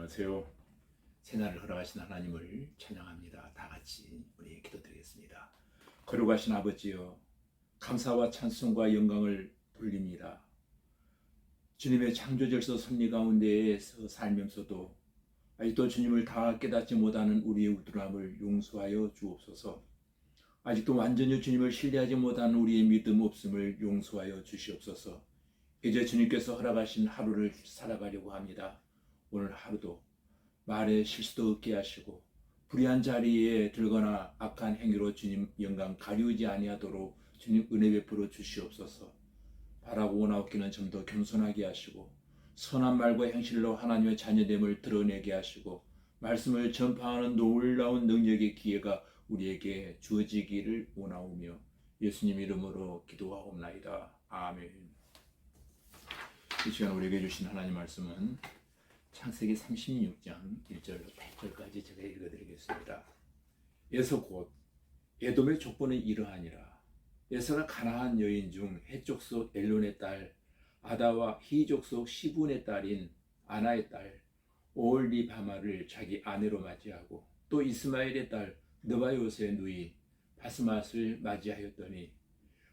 안녕하세요. 새날을 허락하신 하나님을 찬양합니다. 다 같이 우리 기도드리겠습니다. 거룩하신 아버지여, 감사와 찬송과 영광을 돌립니다. 주님의 창조절서 섭리 가운데에서 살면서도 아직도 주님을 다 깨닫지 못하는 우리의 우둔함을 용서하여 주옵소서. 아직도 완전히 주님을 신뢰하지 못하는 우리의 믿음 없음을 용서하여 주시옵소서. 이제 주님께서 허락하신 하루를 살아가려고 합니다. 오늘 하루도 말에 실수도 없게 하시고 불의한 자리에 들거나 악한 행위로 주님 영광 가리우지 아니하도록 주님 은혜 베풀어 주시옵소서. 바라고 원하옵기는 좀 더 겸손하게 하시고 선한 말과 행실로 하나님의 자녀됨을 드러내게 하시고 말씀을 전파하는 놀라운 능력의 기회가 우리에게 주어지기를 원하오며 예수님 이름으로 기도하옵나이다. 아멘. 이 시간 우리에게 주신 하나님 말씀은 창세기 36장 1절로 8절까지 제가 읽어드리겠습니다. 에서 곧 에돔의 족보는 이러하니라. 에서가 가나안 여인 중 해족 속 엘론의 딸 아다와 히족 속 시분의 딸인 아나의 딸 오홀리바마를 자기 아내로 맞이하고 또 이스마엘의 딸 느바요스의 누이 바스맛을 맞이하였더니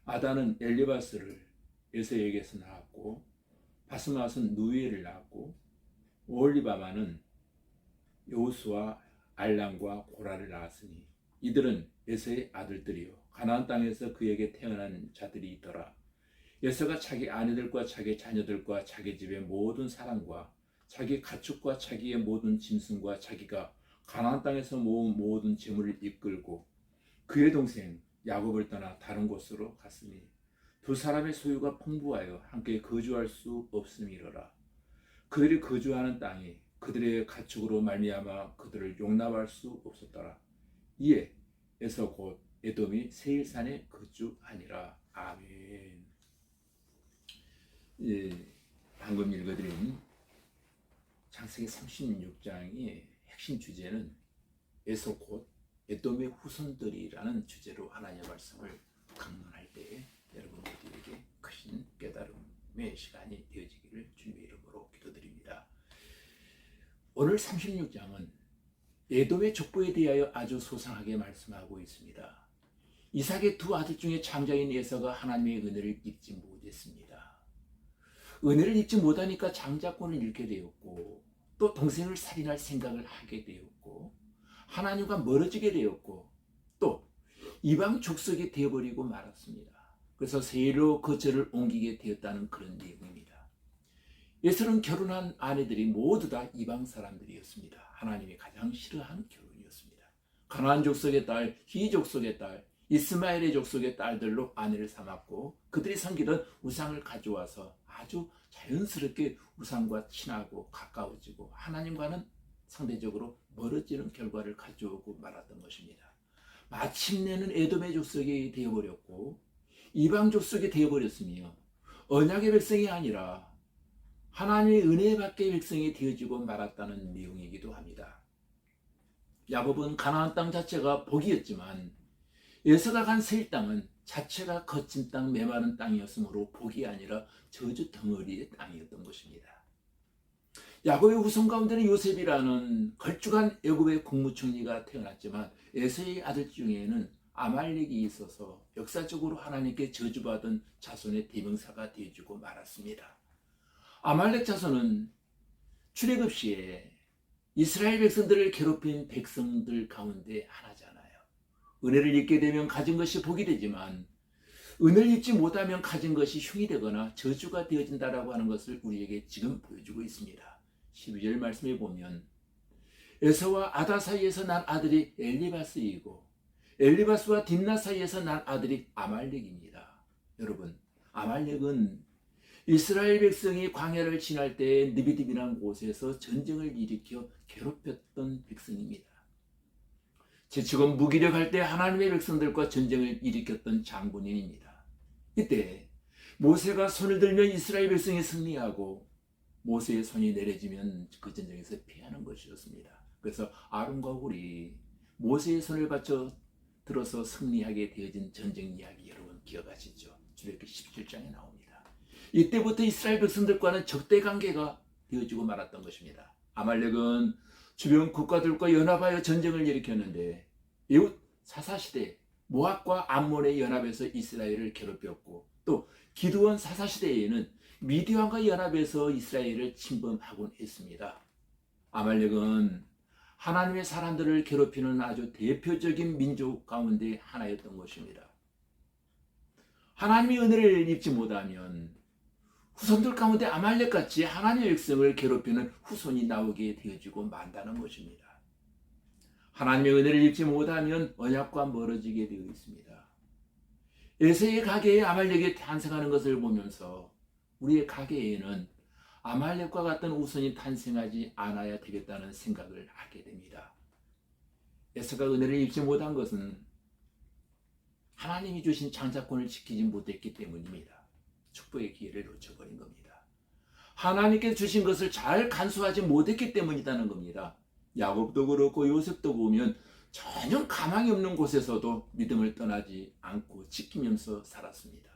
아다는 엘리바스를 에서에게서 낳았고 바스맛은 누이를 낳았고 오홀리바마는 여우수와 알람과 고라를 낳았으니 이들은 에서의 아들들이요 가나안 땅에서 그에게 태어난 자들이 있더라. 에서가 자기 아내들과 자기 자녀들과 자기 집의 모든 사람과 자기 가축과 자기의 모든 짐승과 자기가 가나안 땅에서 모은 모든 재물을 이끌고 그의 동생 야곱을 떠나 다른 곳으로 갔으니 두 사람의 소유가 풍부하여 함께 거주할 수 없음이로라. 그들이 거주하는 땅이 그들의 가축으로 말미암아 그들을 용납할 수 없었더라. 이에 에서 곧 에돔이 세일산에 거주하니라. 아멘. 방금 읽어드린 창세기 36장의 핵심 주제는 에서 곧 에돔의 후손들이라는 주제로 하나님의 말씀을 강론할 때 여러분 모두에게 크신 깨달음의 시간이 되어지기를 주님의 이름으로 기도드립니다. 오늘 36장은 에돔의 족보에 대하여 아주 소상하게 말씀하고 있습니다. 이삭의 두 아들 중에 장자인 에서가 하나님의 은혜를 입지 못했습니다. 은혜를 입지 못하니까 장자권을 잃게 되었고 또 동생을 살인할 생각을 하게 되었고 하나님과 멀어지게 되었고 또 이방 족속이 되어버리고 말았습니다. 그래서 세일로 거처를 옮기게 되었다는 그런 내용입니다. 에서는 결혼한 아내들이 모두 다 이방 사람들이었습니다. 하나님이 가장 싫어하는 결혼이었습니다. 가나안 족속의 딸, 히 족속의 딸, 이스마엘의 족속의 딸들로 아내를 삼았고 그들이 섬기던 우상을 가져와서 아주 자연스럽게 우상과 친하고 가까워지고 하나님과는 상대적으로 멀어지는 결과를 가져오고 말았던 것입니다. 마침내는 에돔의 족속이 되어버렸고 이방 족속이 되어버렸으며 언약의 백성이 아니라 하나님의 은혜 밖의 백성이 되어지고 말았다는 내용이기도 합니다. 야곱은 가나안 땅 자체가 복이었지만 에서가 간 세일 땅은 자체가 거친 땅, 메마른 땅이었으므로 복이 아니라 저주 덩어리의 땅이었던 것입니다. 야곱의 후손 가운데는 요셉이라는 걸쭉한 애굽의 국무총리가 태어났지만 에서의 아들 중에는 아말렉이 있어서 역사적으로 하나님께 저주받은 자손의 대명사가 되어주고 말았습니다. 아말렉 자손은 출애굽 시에 이스라엘 백성들을 괴롭힌 백성들 가운데 하나잖아요. 은혜를 입게 되면 가진 것이 복이 되지만 은혜를 입지 못하면 가진 것이 흉이 되거나 저주가 되어진다라고 하는 것을 우리에게 지금 보여주고 있습니다. 12절 말씀에 보면 에서와 아다 사이에서 난 아들이 엘리바스이고 엘리바스와 딥나 사이에서 난 아들이 아말렉입니다. 여러분, 아말렉은 이스라엘 백성이 광야를 지날 때 느비딥이라는 곳에서 전쟁을 일으켜 괴롭혔던 백성입니다. 제치고 무기력할 때 하나님의 백성들과 전쟁을 일으켰던 장군인입니다. 이때 모세가 손을 들면 이스라엘 백성이 승리하고 모세의 손이 내려지면 그 전쟁에서 패하는 것이었습니다. 그래서 아론과 홀이 모세의 손을 받쳐 들어서 승리하게 되어진 전쟁 이야기 여러분 기억하시죠? 출애굽기 17장에 나옵니다. 이때부터 이스라엘 백성들과는 적대 관계가 되어지고 말았던 것입니다. 아말렉은 주변 국가들과 연합하여 전쟁을 일으켰는데 이웃 사사시대 모압과 암몬의 연합에서 이스라엘을 괴롭혔고 또 기드온 사사시대에는 미디안과 연합해서 이스라엘을 침범하곤 했습니다. 아말렉은 하나님의 사람들을 괴롭히는 아주 대표적인 민족 가운데 하나였던 것입니다. 하나님의 은혜를 입지 못하면 후손들 가운데 아말렉같이 하나님의 백성을 괴롭히는 후손이 나오게 되어지고 만다는 것입니다. 하나님의 은혜를 입지 못하면 언약과 멀어지게 되어 있습니다. 에서의 가계에 아말렉이 탄생하는 것을 보면서 우리의 가계에는 아말렉과 같은 후손이 탄생하지 않아야 되겠다는 생각을 하게 됩니다. 에서가 은혜를 입지 못한 것은 하나님이 주신 장자권을 지키지 못했기 때문입니다. 축복의 기회를 놓쳐버린 겁니다. 하나님께 주신 것을 잘 간수하지 못했기 때문이라는 겁니다. 야곱도 그렇고 요셉도 보면 전혀 가망이 없는 곳에서도 믿음을 떠나지 않고 지키면서 살았습니다.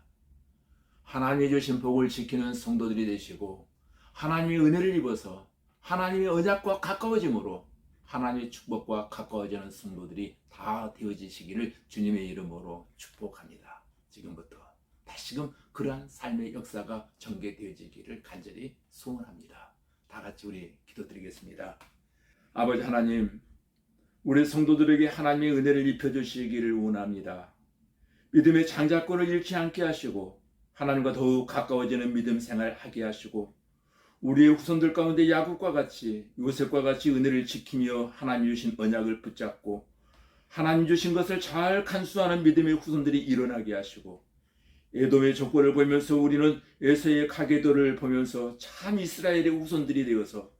하나님이 주신 복을 지키는 성도들이 되시고 하나님의 은혜를 입어서 하나님의 언약과 가까워짐으로 하나님의 축복과 가까워지는 성도들이 다 되어지시기를 주님의 이름으로 축복합니다. 지금부터 다시금 그러한 삶의 역사가 전개되어지기를 간절히 소원합니다. 다 같이 우리 기도드리겠습니다. 아버지 하나님, 우리 성도들에게 하나님의 은혜를 입혀주시기를 원합니다. 믿음의 장자권을 잃지 않게 하시고 하나님과 더욱 가까워지는 믿음 생활하게 하시고 우리의 후손들 가운데 야곱과 같이 요셉과 같이 은혜를 지키며 하나님 주신 언약을 붙잡고 하나님 주신 것을 잘 간수하는 믿음의 후손들이 일어나게 하시고 에돔의 족보를 보면서 우리는 에서의 가계도를 보면서 참 이스라엘의 후손들이 되어서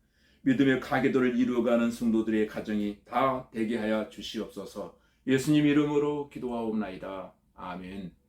믿음의 가계도를 이루어가는 성도들의 가정이 다 되게 하여 주시옵소서. 예수님 이름으로 기도하옵나이다. 아멘.